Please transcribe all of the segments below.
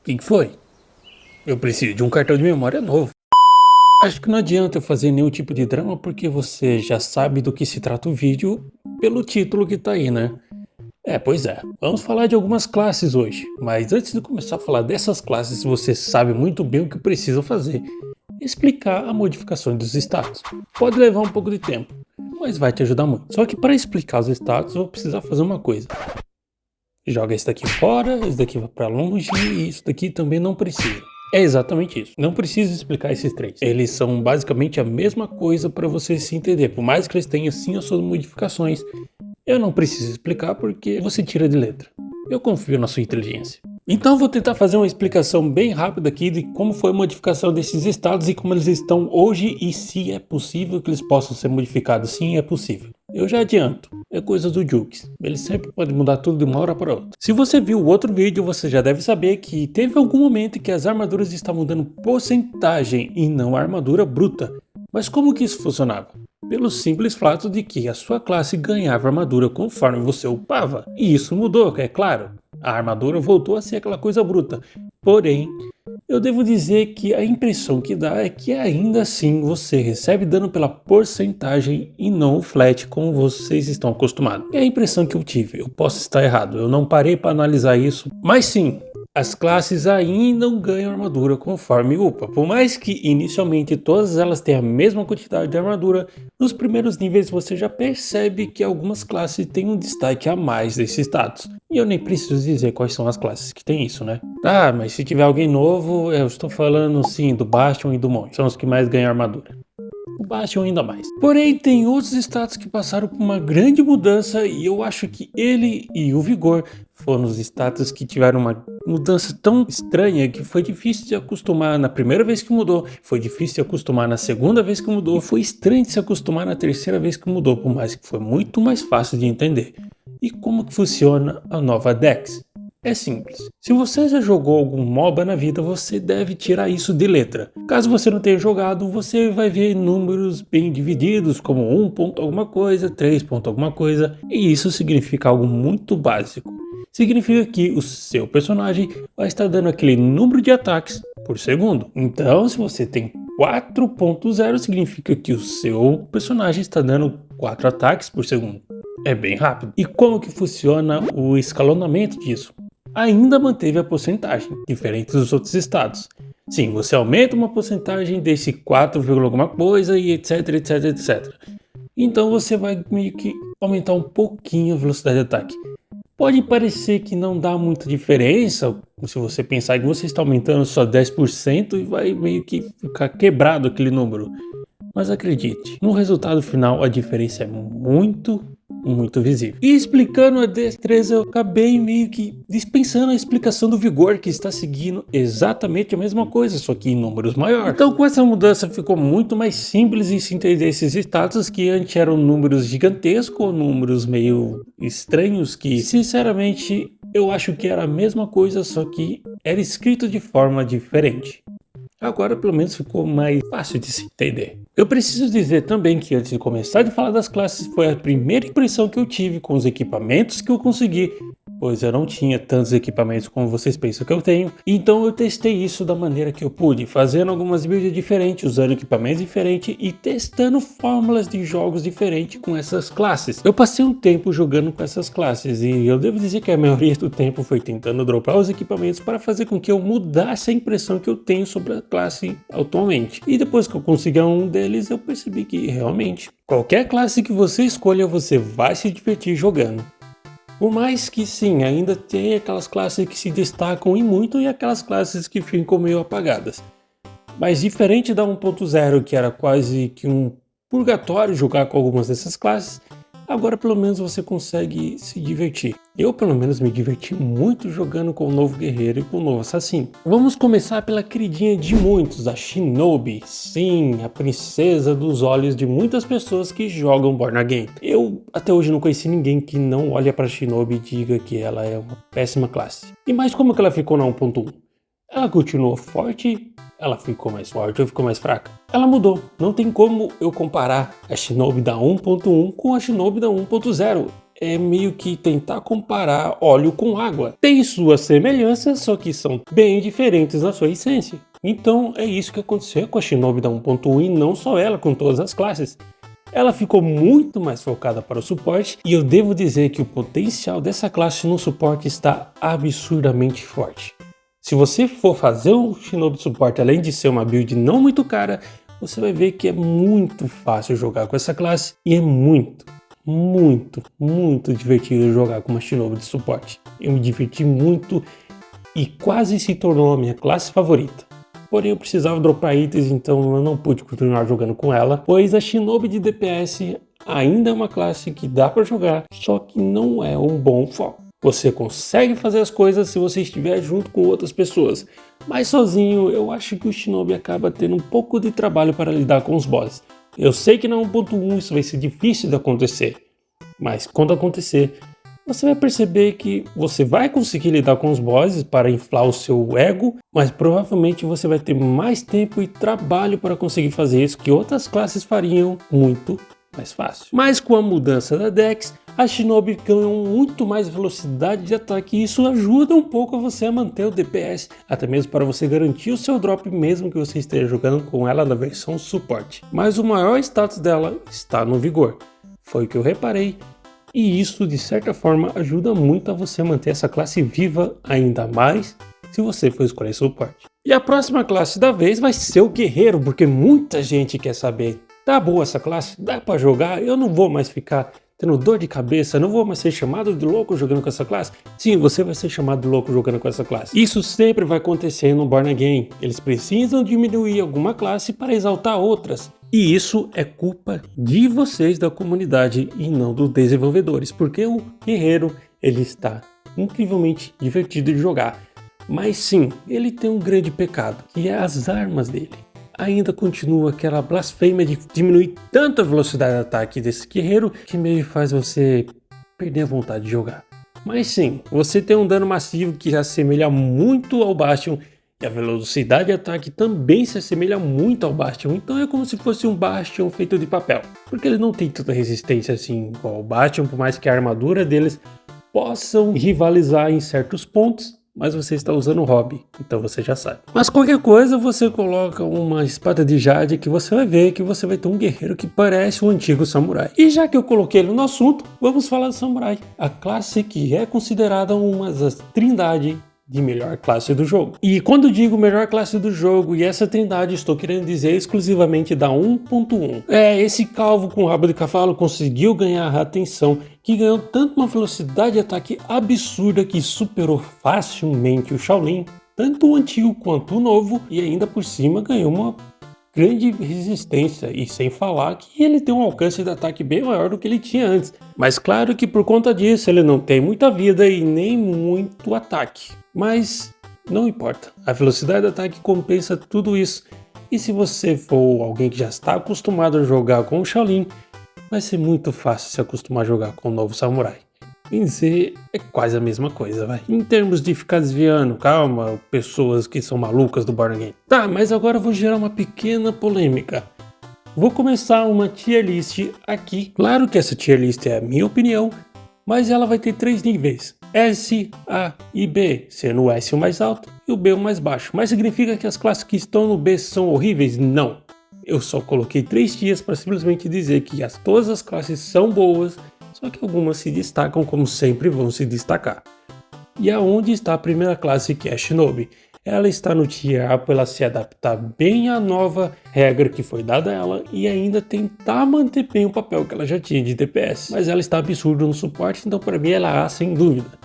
Que foi? Eu preciso de um cartão de memória novo. Acho que não adianta eu fazer nenhum tipo de drama porque você já sabe do que se trata o vídeo pelo título que tá aí, né? Pois é. Vamos falar de algumas classes hoje. Mas antes de começar a falar dessas classes, você sabe muito bem o que precisa fazer. Explicar a modificação dos status. Pode levar um pouco de tempo, mas vai te ajudar muito. Só que para explicar os status, eu vou precisar fazer uma coisa. Joga esse daqui fora, esse daqui vai pra longe e isso daqui também não precisa. É exatamente isso. Não precisa explicar esses três. Eles são basicamente a mesma coisa para você se entender. Por mais que eles tenham sim as suas modificações, eu não preciso explicar porque você tira de letra. Eu confio na sua inteligência. Então vou tentar fazer uma explicação bem rápida aqui de como foi a modificação desses estados e como eles estão hoje e se é possível que eles possam ser modificados. Sim, é possível. Eu já adianto, é coisa do Jukes. Ele sempre pode mudar tudo de uma hora para outra. Se você viu o outro vídeo, você já deve saber que teve algum momento em que as armaduras estavam dando porcentagem e não a armadura bruta. Mas como que isso funcionava? Pelo simples fato de que a sua classe ganhava armadura conforme você upava. E isso mudou, é claro. A armadura voltou a ser aquela coisa bruta. Porém, eu devo dizer que a impressão que dá é que ainda assim você recebe dano pela porcentagem e não o flat como vocês estão acostumados. É a impressão que eu tive. Eu posso estar errado, eu não parei para analisar isso. Mas sim, as classes ainda não ganham armadura conforme upa. Por mais que inicialmente todas elas tenham a mesma quantidade de armadura, nos primeiros níveis você já percebe que algumas classes têm um destaque a mais desse status. E eu nem preciso dizer quais são as classes que tem isso, né? Ah, mas se tiver alguém novo, eu estou falando sim do Bastion e do Monge. São os que mais ganham armadura. O Bastion ainda mais. Porém, tem outros status que passaram por uma grande mudança e eu acho que ele e o Vigor foram os status que tiveram uma mudança tão estranha que foi difícil de acostumar na primeira vez que mudou, foi difícil de acostumar na segunda vez que mudou, e foi estranho de se acostumar na terceira vez que mudou, por mais que foi muito mais fácil de entender. E como que funciona a nova Dex? É simples. Se você já jogou algum MOBA na vida, você deve tirar isso de letra. Caso você não tenha jogado, você vai ver números bem divididos, como 1 ponto alguma coisa, 3 ponto alguma coisa, e isso significa algo muito básico. Significa que o seu personagem vai estar dando aquele número de ataques por segundo. Então, se você tem 4.0, significa que o seu personagem está dando 4 ataques por segundo. É bem rápido. E como que funciona o escalonamento disso? Ainda manteve a porcentagem, diferente dos outros estados. Sim, você aumenta uma porcentagem desse 4, alguma coisa e etc, etc, etc. Então você vai meio que aumentar um pouquinho a velocidade de ataque. Pode parecer que não dá muita diferença, se você pensar que você está aumentando só 10% e vai meio que ficar quebrado aquele número. Mas acredite, no resultado final a diferença é muito visível. E explicando a destreza, eu acabei meio que dispensando a explicação do Vigor, que está seguindo exatamente a mesma coisa, só que em números maiores. Então com essa mudança ficou muito mais simples de se entender esses status que antes eram números gigantescos, ou números meio estranhos, que sinceramente eu acho que era a mesma coisa, só que era escrito de forma diferente. Agora pelo menos ficou mais fácil de se entender. Eu preciso dizer também que antes de começar a falar das classes foi a primeira impressão que eu tive com os equipamentos que eu consegui, pois eu não tinha tantos equipamentos como vocês pensam que eu tenho, então eu testei isso da maneira que eu pude, fazendo algumas builds diferentes, usando equipamentos diferentes e testando fórmulas de jogos diferentes com essas classes. Eu passei um tempo jogando com essas classes e eu devo dizer que a maioria do tempo foi tentando dropar os equipamentos para fazer com que eu mudasse a impressão que eu tenho sobre a classe atualmente. E depois que eu consegui um deles, eu percebi que realmente qualquer classe que você escolha, você vai se divertir jogando. Por mais que sim, ainda tem aquelas classes que se destacam e muito e aquelas classes que ficam meio apagadas. Mas diferente da 1.0, que era quase que um purgatório jogar com algumas dessas classes, agora pelo menos você consegue se divertir. Eu pelo menos me diverti muito jogando com o novo guerreiro e com o novo assassino. Vamos começar pela queridinha de muitos, a Shinobi. Sim, a princesa dos olhos de muitas pessoas que jogam Born Again. Eu até hoje não conheci ninguém que não olha para Shinobi e diga que ela é uma péssima classe. E mais como que ela ficou na 1.1? Ela continuou forte? Ela ficou mais forte ou ficou mais fraca? Ela mudou. Não tem como eu comparar a Shinobi da 1.1 com a Shinobi da 1.0. é meio que tentar comparar óleo com água. Tem suas semelhanças, só que são bem diferentes na sua essência. Então é isso que aconteceu com a Shinobi da 1.1 e não só ela, com todas as classes. Ela ficou muito mais focada para o suporte e eu devo dizer que o potencial dessa classe no suporte está absurdamente forte. Se você for fazer um Shinobi de suporte, além de ser uma build não muito cara, você vai ver que é muito fácil jogar com essa classe e é muito divertido jogar com uma Shinobi de suporte. Eu me diverti muito e quase se tornou a minha classe favorita. Porém eu precisava dropar itens, então eu não pude continuar jogando com ela, pois a Shinobi de DPS ainda é uma classe que dá para jogar, só que não é um bom foco. Você consegue fazer as coisas se você estiver junto com outras pessoas, mas sozinho eu acho que o Shinobi acaba tendo um pouco de trabalho para lidar com os bosses. Eu sei que na 1.1 isso vai ser difícil de acontecer, mas quando acontecer, você vai perceber que você vai conseguir lidar com os bosses para inflar o seu ego, mas provavelmente você vai ter mais tempo e trabalho para conseguir fazer isso que outras classes fariam muito mais fácil. Mas com a mudança da Dex, a Shinobi ganhou muito mais velocidade de ataque e isso ajuda um pouco a você a manter o DPS, até mesmo para você garantir o seu drop mesmo que você esteja jogando com ela na versão suporte. Mas o maior status dela está no vigor, foi o que eu reparei, e isso de certa forma ajuda muito a você manter essa classe viva ainda mais se você for escolher suporte. E a próxima classe da vez vai ser o guerreiro, porque muita gente quer saber, tá boa essa classe? Dá pra jogar? Eu não vou mais ficar tendo dor de cabeça, não vou mais ser chamado de louco jogando com essa classe? Sim, você vai ser chamado de louco jogando com essa classe. Isso sempre vai acontecer no Born Again. Eles precisam diminuir alguma classe para exaltar outras. E isso é culpa de vocês da comunidade e não dos desenvolvedores, porque o guerreiro ele está incrivelmente divertido de jogar. Mas sim, ele tem um grande pecado, que é as armas dele. Ainda continua aquela blasfêmia de diminuir tanto a velocidade de ataque desse guerreiro que meio faz você perder a vontade de jogar. Mas sim, você tem um dano massivo que se assemelha muito ao Bastion e a velocidade de ataque também se assemelha muito ao Bastion, então é como se fosse um Bastion feito de papel. Porque ele não tem tanta resistência assim igual o Bastion, por mais que a armadura deles possam rivalizar em certos pontos. Mas você está usando o hobby, então você já sabe. Mas qualquer coisa você coloca uma espada de jade que você vai ver que você vai ter um guerreiro que parece um antigo samurai. E já que eu coloquei ele no assunto, vamos falar do samurai. A classe que é considerada uma das trindades de melhor classe do jogo. E quando digo melhor classe do jogo e essa trindade, estou querendo dizer exclusivamente da 1.1. Esse calvo com rabo de cavalo conseguiu ganhar a atenção, que ganhou tanto uma velocidade de ataque absurda que superou facilmente o Shaolin, tanto o antigo quanto o novo, e ainda por cima ganhou uma grande resistência, e sem falar que ele tem um alcance de ataque bem maior do que ele tinha antes. Mas claro que por conta disso ele não tem muita vida e nem muito ataque. Mas não importa, a velocidade de ataque compensa tudo isso. E se você for alguém que já está acostumado a jogar com o Shaolin, vai ser muito fácil se acostumar a jogar com o novo Samurai. Em dizer, é quase a mesma coisa, vai. Em termos de ficar desviando, calma, pessoas que são malucas do Born Again. Tá, mas agora eu vou gerar uma pequena polêmica. Vou começar uma tier list aqui. Claro que essa tier list é a minha opinião, mas ela vai ter 3 níveis. S, A e B, sendo o S o mais alto e o B o mais baixo. Mas significa que as classes que estão no B são horríveis? Não. Eu só coloquei 3 tiers para simplesmente dizer que todas as classes são boas, só que algumas se destacam como sempre vão se destacar. E aonde está a primeira classe, que é a Shinobi? Ela está no tier A por ela se adaptar bem à nova regra que foi dada a ela e ainda tentar manter bem o papel que ela já tinha de DPS. Mas ela está absurda no suporte, então para mim ela é A sem dúvida.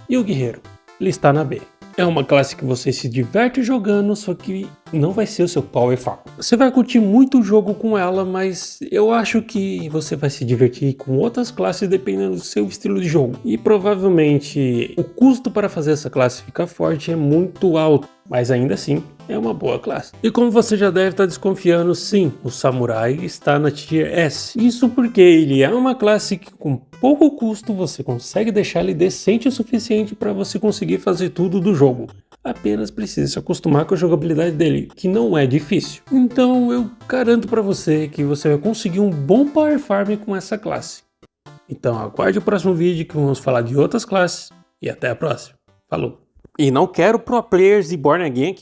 E o guerreiro? Ele está na B. É uma classe que você se diverte jogando, só que não vai ser o seu power foco. Você vai curtir muito o jogo com ela, mas eu acho que você vai se divertir com outras classes dependendo do seu estilo de jogo. E provavelmente o custo para fazer essa classe ficar forte é muito alto, mas ainda assim é uma boa classe. E como você já deve estar desconfiando, sim, o Samurai está na Tier S. Isso porque ele é uma classe que com pouco custo você consegue deixar ele decente o suficiente para você conseguir fazer tudo do jogo. Apenas precisa se acostumar com a jogabilidade dele, que não é difícil. Então eu garanto para você que você vai conseguir um bom power farm com essa classe. Então aguarde o próximo vídeo que vamos falar de outras classes. E até a próxima. Falou! E não quero pro players e Born Again aqui.